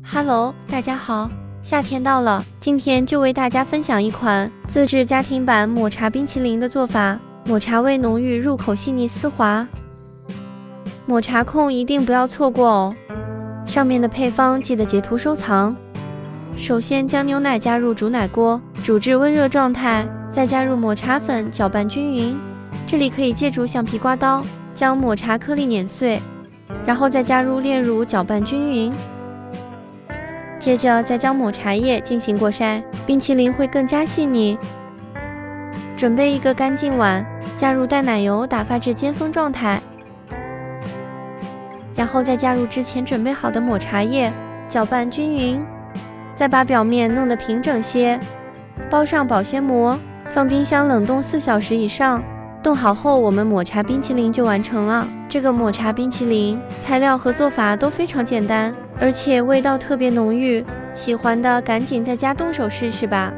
Hello，大家好，夏天到了，今天就为大家分享一款自制家庭版抹茶冰淇淋的做法。抹茶味浓郁，入口细腻丝滑，抹茶控一定不要错过哦。上面的配方记得截图收藏。首先将牛奶加入煮奶锅，煮至温热状态，再加入抹茶粉，搅拌均匀。这里可以借助橡皮刮刀，将抹茶颗粒碾碎，然后再加入炼乳，搅拌均匀。接着再将抹茶叶进行过筛，冰淇淋会更加细腻。准备一个干净碗，加入淡奶油，打发至尖峰状态，然后再加入之前准备好的抹茶叶，搅拌均匀，再把表面弄得平整些，包上保鲜膜，放冰箱冷冻4小时以上。冻好后，我们抹茶冰淇淋就完成了。这个抹茶冰淇淋材料和做法都非常简单，而且味道特别浓郁，喜欢的赶紧在家动手试试吧。